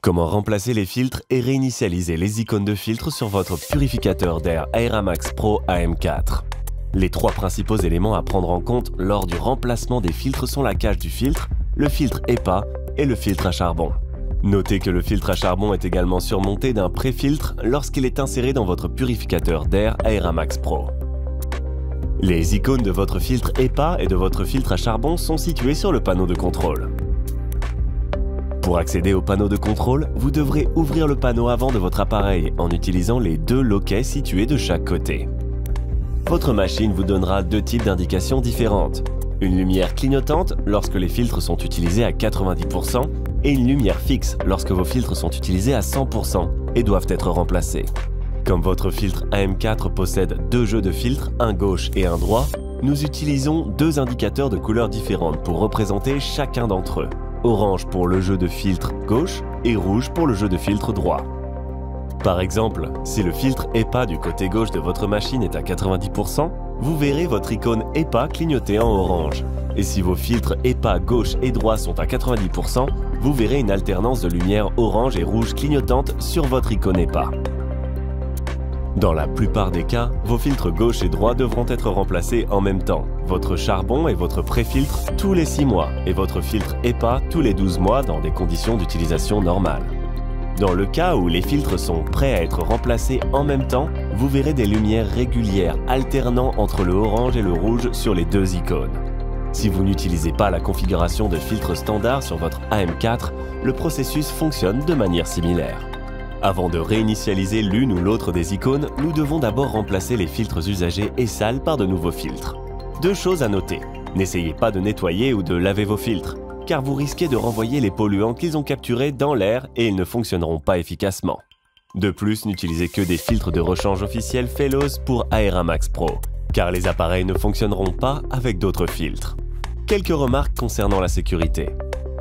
Comment remplacer les filtres et réinitialiser les icônes de filtres sur votre purificateur d'air Airamax Pro AM4. Les trois principaux éléments à prendre en compte lors du remplacement des filtres sont la cage du filtre, le filtre HEPA et le filtre à charbon. Notez que le filtre à charbon est également surmonté d'un pré-filtre lorsqu'il est inséré dans votre purificateur d'air Airamax Pro. Les icônes de votre filtre HEPA et de votre filtre à charbon sont situées sur le panneau de contrôle. Pour accéder au panneau de contrôle, vous devrez ouvrir le panneau avant de votre appareil en utilisant les deux loquets situés de chaque côté. Votre machine vous donnera deux types d'indications différentes. Une lumière clignotante lorsque les filtres sont utilisés à 90% et une lumière fixe lorsque vos filtres sont utilisés à 100% et doivent être remplacés. Comme votre filtre AM4 possède deux jeux de filtres, un gauche et un droit, nous utilisons deux indicateurs de couleurs différentes pour représenter chacun d'entre eux. Orange pour le jeu de filtre gauche et rouge pour le jeu de filtre droit. Par exemple, si le filtre HEPA du côté gauche de votre machine est à 90%, vous verrez votre icône HEPA clignoter en orange. Et si vos filtres HEPA gauche et droit sont à 90%, vous verrez une alternance de lumière orange et rouge clignotante sur votre icône HEPA. Dans la plupart des cas, vos filtres gauche et droit devront être remplacés en même temps. Votre charbon et votre pré-filtre tous les 6 mois et votre filtre HEPA tous les 12 mois dans des conditions d'utilisation normales. Dans le cas où les filtres sont prêts à être remplacés en même temps, vous verrez des lumières régulières alternant entre le orange et le rouge sur les deux icônes. Si vous n'utilisez pas la configuration de filtre standard sur votre AM4, le processus fonctionne de manière similaire. Avant de réinitialiser l'une ou l'autre des icônes, nous devons d'abord remplacer les filtres usagés et sales par de nouveaux filtres. Deux choses à noter. N'essayez pas de nettoyer ou de laver vos filtres, car vous risquez de renvoyer les polluants qu'ils ont capturés dans l'air et ils ne fonctionneront pas efficacement. De plus, n'utilisez que des filtres de rechange officiels Phellows pour Airamax Pro, car les appareils ne fonctionneront pas avec d'autres filtres. Quelques remarques concernant la sécurité.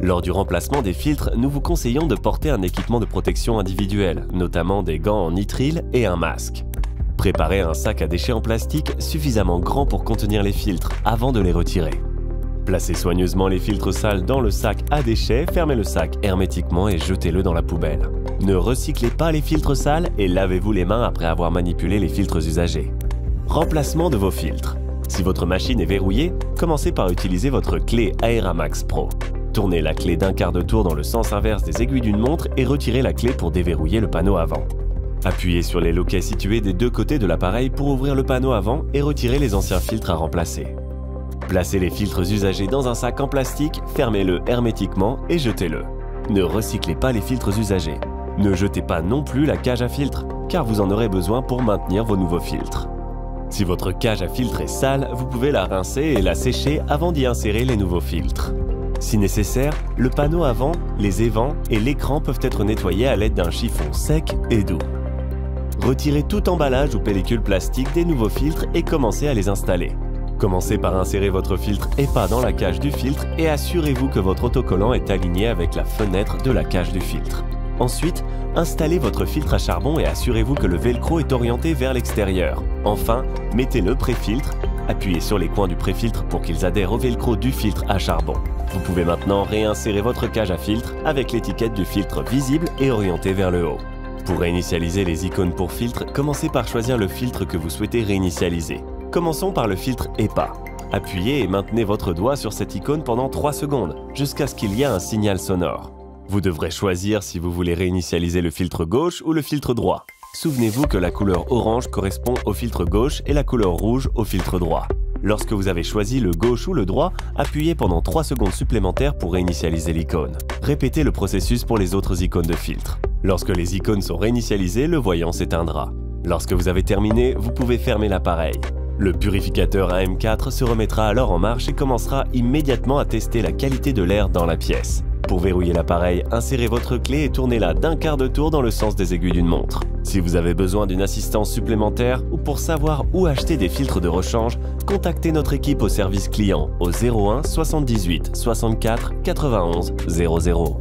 Lors du remplacement des filtres, nous vous conseillons de porter un équipement de protection individuel, notamment des gants en nitrile et un masque. Préparez un sac à déchets en plastique suffisamment grand pour contenir les filtres avant de les retirer. Placez soigneusement les filtres sales dans le sac à déchets, fermez le sac hermétiquement et jetez-le dans la poubelle. Ne recyclez pas les filtres sales et lavez-vous les mains après avoir manipulé les filtres usagés. Remplacement de vos filtres. Si votre machine est verrouillée, commencez par utiliser votre clé Airamax Pro. Tournez la clé d'un quart de tour dans le sens inverse des aiguilles d'une montre et retirez la clé pour déverrouiller le panneau avant. Appuyez sur les loquets situés des deux côtés de l'appareil pour ouvrir le panneau avant et retirer les anciens filtres à remplacer. Placez les filtres usagés dans un sac en plastique, fermez-le hermétiquement et jetez-le. Ne recyclez pas les filtres usagés. Ne jetez pas non plus la cage à filtre, car vous en aurez besoin pour maintenir vos nouveaux filtres. Si votre cage à filtre est sale, vous pouvez la rincer et la sécher avant d'y insérer les nouveaux filtres. Si nécessaire, le panneau avant, les évents et l'écran peuvent être nettoyés à l'aide d'un chiffon sec et doux. Retirez tout emballage ou pellicule plastique des nouveaux filtres et commencez à les installer. Commencez par insérer votre filtre HEPA dans la cage du filtre et assurez-vous que votre autocollant est aligné avec la fenêtre de la cage du filtre. Ensuite, installez votre filtre à charbon et assurez-vous que le velcro est orienté vers l'extérieur. Enfin, mettez le pré-filtre. Appuyez sur les coins du pré-filtre pour qu'ils adhèrent au velcro du filtre à charbon. Vous pouvez maintenant réinsérer votre cage à filtre avec l'étiquette du filtre visible et orientée vers le haut. Pour réinitialiser les icônes pour filtre, commencez par choisir le filtre que vous souhaitez réinitialiser. Commençons par le filtre HEPA. Appuyez et maintenez votre doigt sur cette icône pendant 3 secondes, jusqu'à ce qu'il y ait un signal sonore. Vous devrez choisir si vous voulez réinitialiser le filtre gauche ou le filtre droit. Souvenez-vous que la couleur orange correspond au filtre gauche et la couleur rouge au filtre droit. Lorsque vous avez choisi le gauche ou le droit, appuyez pendant 3 secondes supplémentaires pour réinitialiser l'icône. Répétez le processus pour les autres icônes de filtre. Lorsque les icônes sont réinitialisées, le voyant s'éteindra. Lorsque vous avez terminé, vous pouvez fermer l'appareil. Le purificateur AM4 se remettra alors en marche et commencera immédiatement à tester la qualité de l'air dans la pièce. Pour verrouiller l'appareil, insérez votre clé et tournez-la d'un quart de tour dans le sens des aiguilles d'une montre. Si vous avez besoin d'une assistance supplémentaire ou pour savoir où acheter des filtres de rechange, contactez notre équipe au service client au 01 78 64 91 00.